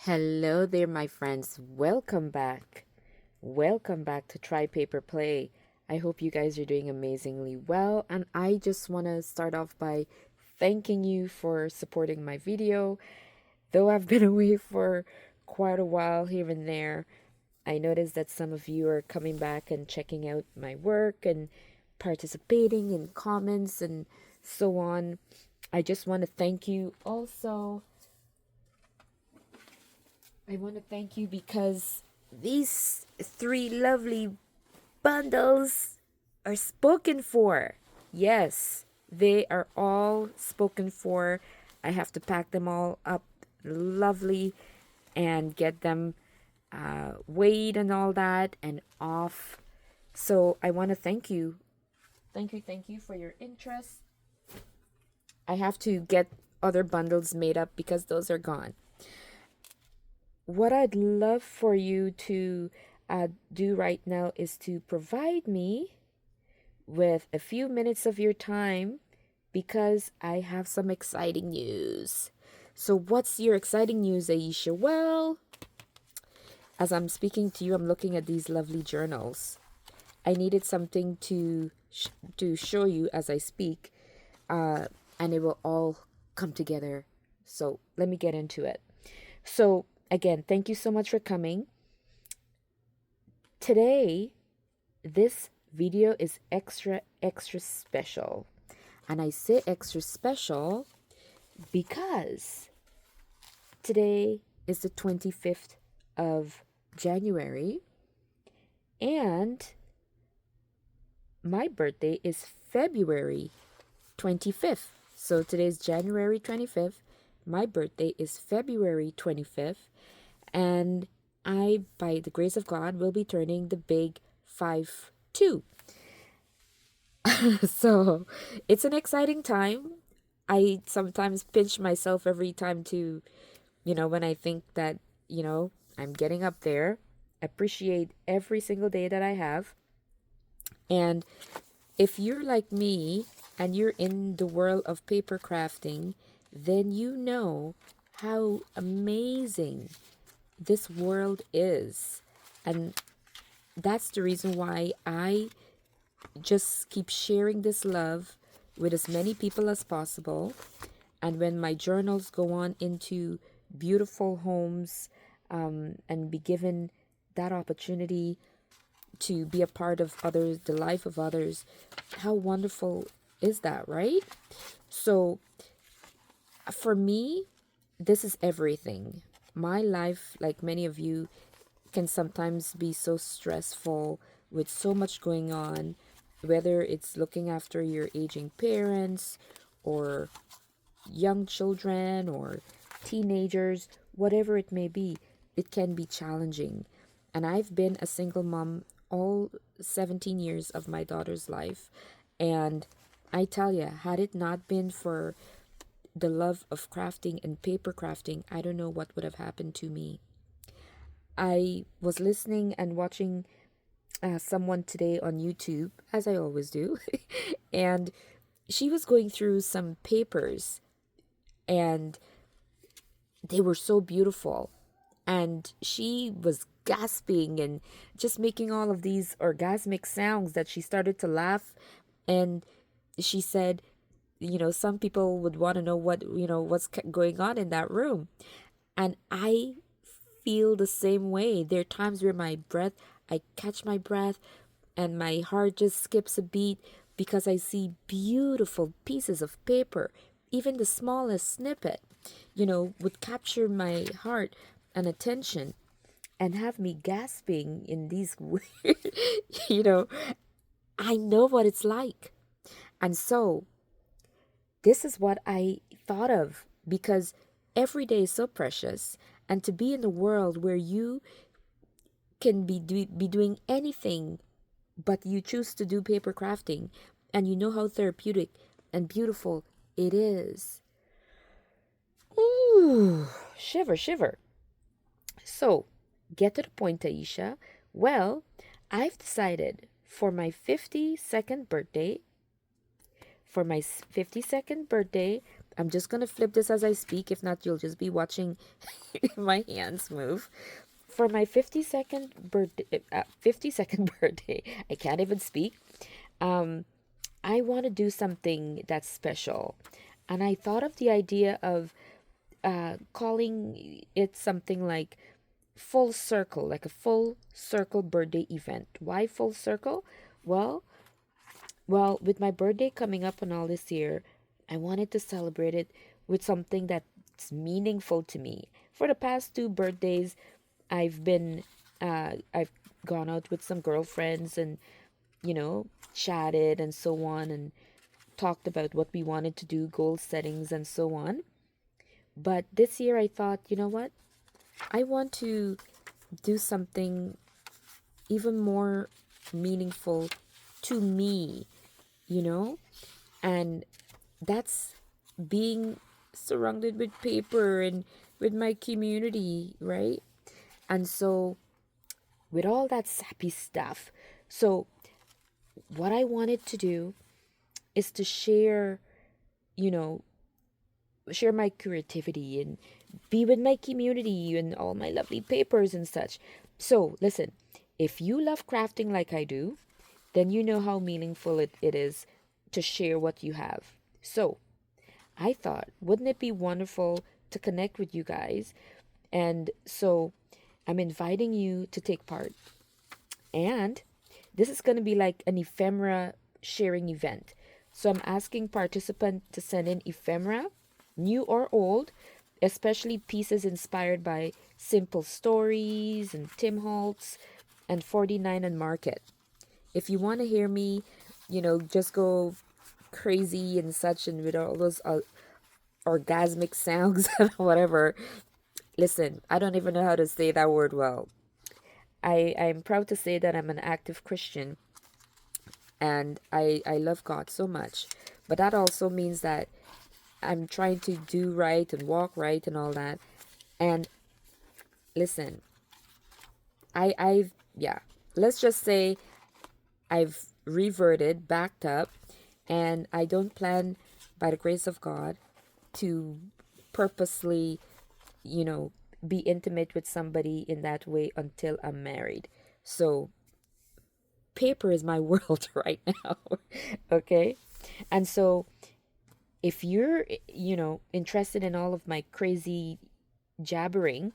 Hello there, my friends. Welcome back. Welcome back to Try Paper Play. I hope you guys are doing amazingly well. And I just want to start off by thanking you for supporting my video. Though I've been away for quite a while here and there, I noticed that some of you are coming back and checking out my work and participating in comments and so on. I just want to thank you also. I want to thank you because these three lovely bundles are spoken for. Yes, they are all spoken for. I have to pack them all up lovely and get them weighed and all that and off. So I want to thank you. Thank you for your interest. I have to get other bundles made up because those are gone. What I'd love for you to do right now is to provide me with a few minutes of your time because I have some exciting news. So, what's your exciting news, Aisha? Well, as I'm speaking to you, I'm looking at these lovely journals. I needed something to show you as I speak, and it will all come together. So, let me get into it. So, again, thank you so much for coming. Today, this video is extra special. And I say extra special because today is the 25th of January and my birthday is February 25th. So today is January 25th. My birthday is February 25th. And I, by the grace of God, will be turning the big 5-2. So it's an exciting time. I sometimes pinch myself every time to, when I think that, I'm getting up there. Appreciate every single day that I have. And if you're like me and you're in the world of paper crafting, then you know how amazing this world is. And that's the reason why I just keep sharing this love with as many people as possible. And when my journals go on into beautiful homes and be given that opportunity to be a part of others, the life of others, how wonderful is that, right? So for me, this is everything. My life, like many of you, can sometimes be so stressful with so much going on, whether it's looking after your aging parents or young children or teenagers, whatever it may be, it can be challenging. And I've been a single mom all 17 years of my daughter's life. And I tell you, had it not been for the love of crafting and paper crafting, I don't know what would have happened to me. I was listening and watching someone today on YouTube, as I always do, and she was going through some papers and they were so beautiful. And she was gasping and just making all of these orgasmic sounds that she started to laugh. And she said, some people would want to know what's going on in that room. And I feel the same way. There are times where I catch my breath and my heart just skips a beat because I see beautiful pieces of paper. Even the smallest snippet, would capture my heart and attention and have me gasping in these weird, I know what it's like. And so this is what I thought of because every day is so precious. And to be in a world where you can be doing anything, but you choose to do paper crafting, and you know how therapeutic and beautiful it is. Ooh, shiver, shiver. So, get to the point, Aisha. Well, I've decided for my 52nd birthday, I'm just gonna flip this as I speak. If not, you'll just be watching my hands move. For my 52nd birthday, I can't even speak. Um, I want to do something that's special, and I thought of the idea of calling it something like full circle, like a full circle birthday event. Why full circle? Well, with my birthday coming up and all this year, I wanted to celebrate it with something that's meaningful to me. For the past two birthdays, I've been, I've gone out with some girlfriends and, you know, chatted and so on and talked about what we wanted to do, goal settings and so on. But this year I thought, you know what? I want to do something even more meaningful to me, you know? And that's being surrounded with paper and with my community, right? And so, with all that sappy stuff, so what I wanted to do is to share, you know, share my creativity and be with my community and all my lovely papers and such. So, listen, if you love crafting like I do, then you know how meaningful it is to share what you have. So, I thought, wouldn't it be wonderful to connect with you guys? And so, I'm inviting you to take part. And this is going to be like an ephemera sharing event. So I'm asking participants to send in ephemera, new or old, especially pieces inspired by simple stories and Tim Holtz and 49 and Market. If you want to hear me, just go crazy and such and with all those orgasmic sounds and whatever. Listen, I don't even know how to say that word well. I'm proud to say that I'm an active Christian and I love God so much. But that also means that I'm trying to do right and walk right and all that. And listen, yeah, let's just say I've reverted, backed up, and I don't plan, by the grace of God, to purposely, be intimate with somebody in that way until I'm married. So paper is my world right now. Okay? And so if you're, interested in all of my crazy jabbering,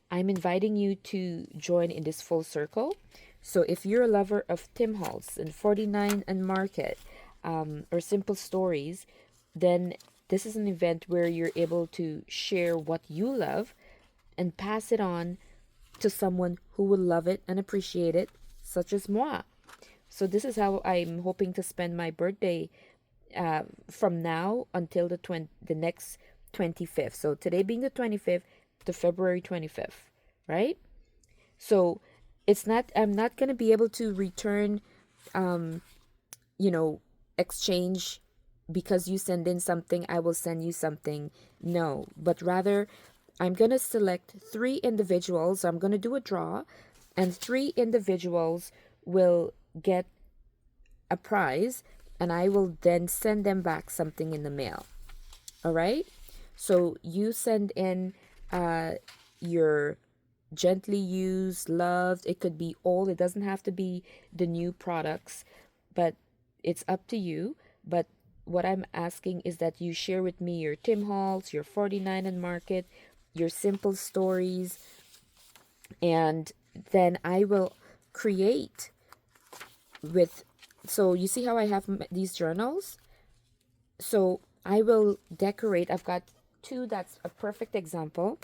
I'm inviting you to join in this full circle. So if you're a lover of Tim Holtz and 49 and Market, or simple stories, then this is an event where you're able to share what you love and pass it on to someone who will love it and appreciate it, such as moi. So this is how I'm hoping to spend my birthday from now until the next 25th. So today being the 25th to February 25th, right? So I'm not going to be able to return, you know, exchange because you send in something, I will send you something. No, but rather I'm going to select three individuals. I'm going to do a draw, and three individuals will get a prize, and I will then send them back something in the mail. All right? So you send in your gently used, loved. It could be old. It doesn't have to be the new products, but it's up to you. But what I'm asking is that you share with me your Tim Holtz, your 49 and Market, your simple stories, and then I will create with. So you see how I have these journals? So I will decorate. I've got two, that's a perfect example.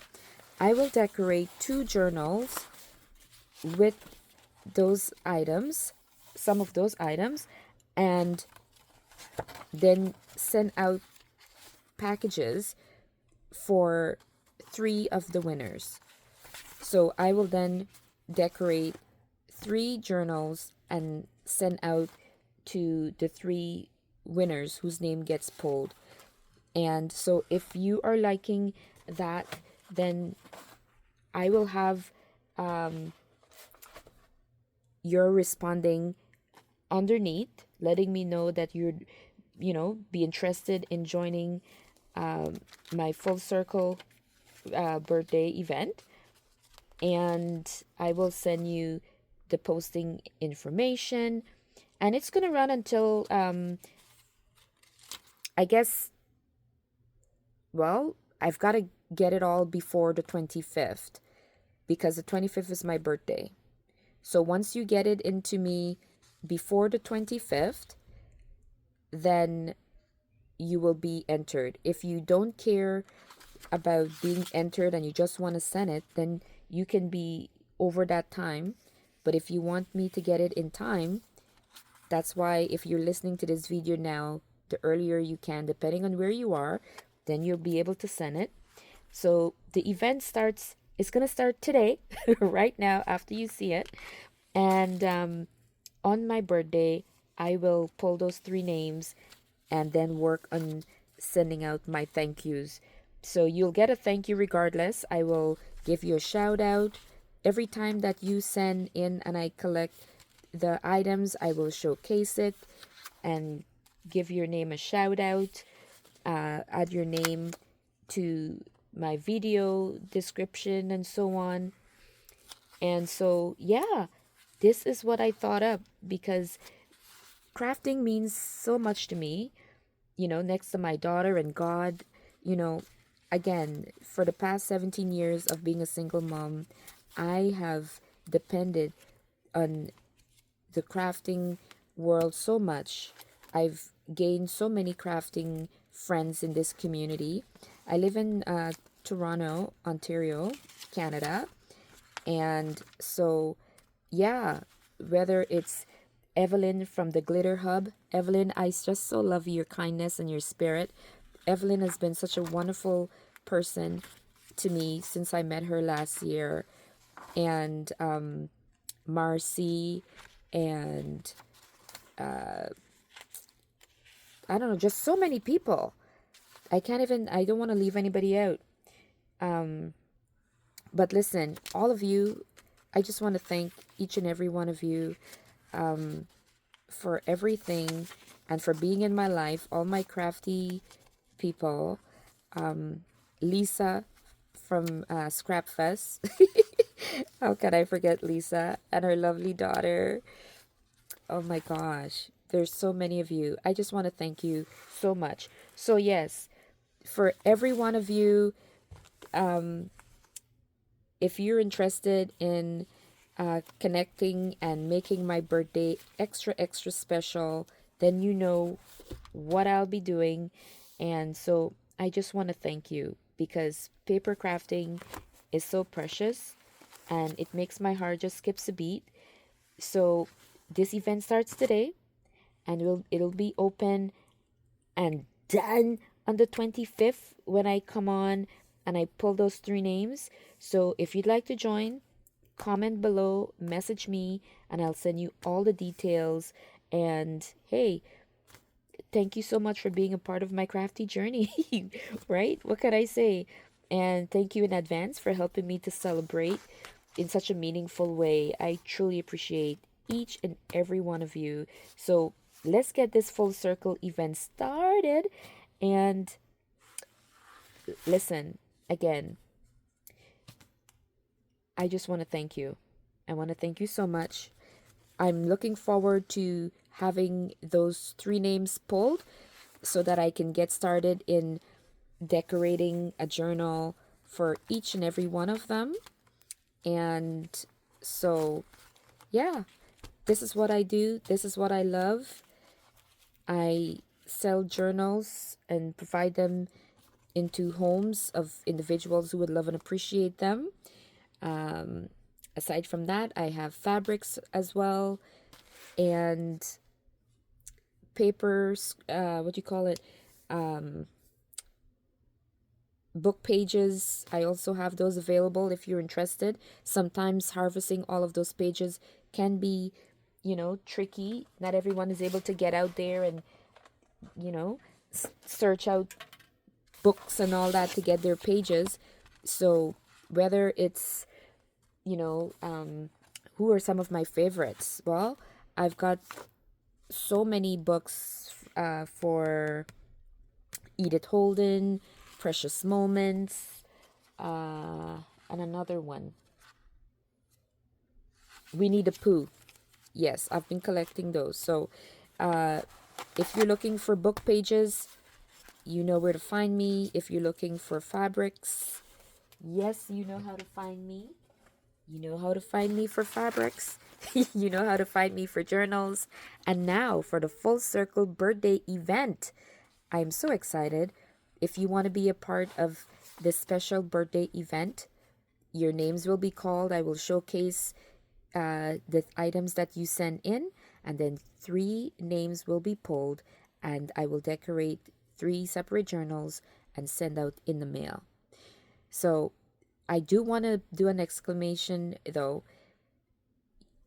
I will decorate two journals with those items, some of those items, and then send out packages for three of the winners. So I will then decorate three journals and send out to the three winners whose name gets pulled. And so if you are liking that, then I will have you're responding underneath, letting me know that you'd, be interested in joining my full circle birthday event, and I will send you the posting information. And it's gonna run until I guess, well, I've got to get it all before the 25th, because the 25th is my birthday. So once you get it into me before the 25th, then you will be entered. If you don't care about being entered and you just want to send it, then you can be over that time. But if you want me to get it in time, that's why if you're listening to this video now, the earlier you can, depending on where you are, then you'll be able to send it. So the event starts, it's going to start today, right now, after you see it. And on my birthday, I will pull those three names and then work on sending out my thank yous. So you'll get a thank you regardless. I will give you a shout out. Every time that you send in and I collect the items, I will showcase it and give your name a shout out, add your name to my video description and so on. And so, yeah, this is what I thought up, because crafting means so much to me, next to my daughter and God. you know, Again, for the past 17 years of being a single mom, I have depended on the crafting world so much. I've gained so many crafting friends in this community. I live in Toronto, Ontario, Canada. And so, yeah, whether it's Evelyn from the Glitter Hub. Evelyn, I just so love your kindness and your spirit. Evelyn has been such a wonderful person to me since I met her last year. And Marcy, and I don't know, just so many people. I don't want to leave anybody out. But listen, all of you, I just want to thank each and every one of you for everything and for being in my life, all my crafty people. Lisa from Scrapfest. How can I forget Lisa and her lovely daughter? Oh my gosh, there's so many of you. I just want to thank you so much. So yes, for every one of you, if you're interested in connecting and making my birthday extra, extra special, then you know what I'll be doing. And so I just want to thank you, because paper crafting is so precious and it makes my heart just skips a beat. So this event starts today, and it'll be open and done on the 25th when I come on and I pull those three names. So if you'd like to join, comment below, message me, and I'll send you all the details. And hey, thank you so much for being a part of my crafty journey, right? What can I say? And thank you in advance for helping me to celebrate in such a meaningful way. I truly appreciate each and every one of you. So let's get this full circle event started. And listen, again, I just want to thank you. I want to thank you so much. I'm looking forward to having those three names pulled so that I can get started in decorating a journal for each and every one of them. And so, yeah, this is what I do. This is what I love. I sell journals and provide them into homes of individuals who would love and appreciate them. Aside from that, I have fabrics as well, and papers, what do you call it? Book pages. I also have those available if you're interested. Sometimes harvesting all of those pages can be, tricky. Not everyone is able to get out there and, search out books and all that to get their pages. So whether it's, who are some of my favorites? Well, I've got so many books for Edith Holden, Precious Moments, and another one. Winnie the Pooh. Yes, I've been collecting those. So uh, if you're looking for book pages, you know where to find me. If you're looking for fabrics, yes, you know how to find me. You know how to find me for fabrics. You know how to find me for journals. And now for the Full Circle Birthday Event. I'm so excited. If you want to be a part of this special birthday event, your names will be called. I will showcase the items that you send in, and then 3 names will be pulled, and I will decorate 3 separate journals and send out in the mail. So I do want to do an exclamation though.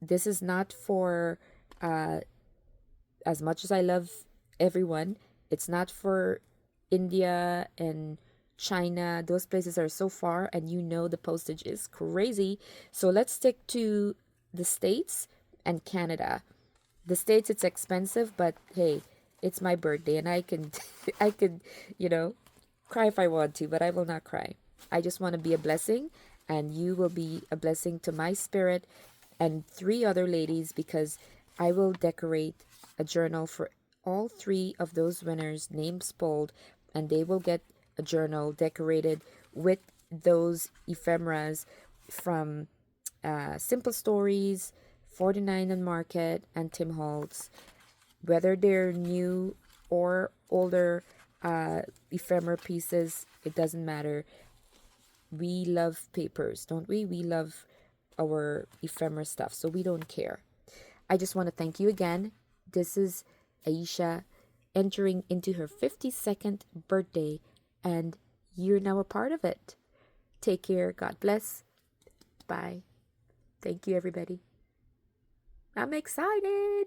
This is not for, as much as I love everyone, it's not for India and China. Those places are so far, and you know the postage is crazy. So let's stick to the States and Canada. The States, it's expensive, but hey, it's my birthday, and I can, I could, you know, cry if I want to, but I will not cry. I just want to be a blessing, and you will be a blessing to my spirit and 3 other ladies, because I will decorate a journal for all 3 of those winners' names pulled, and they will get a journal decorated with those ephemeras from Simple Stories, 49 and Market, and Tim Holtz. Whether they're new or older ephemera pieces, it doesn't matter. We love papers, don't we? We love our ephemera stuff, so we don't care. I just want to thank you again. This is Aisha entering into her 52nd birthday, and you're now a part of it. Take care. God bless. Bye. Thank you, everybody. I'm excited.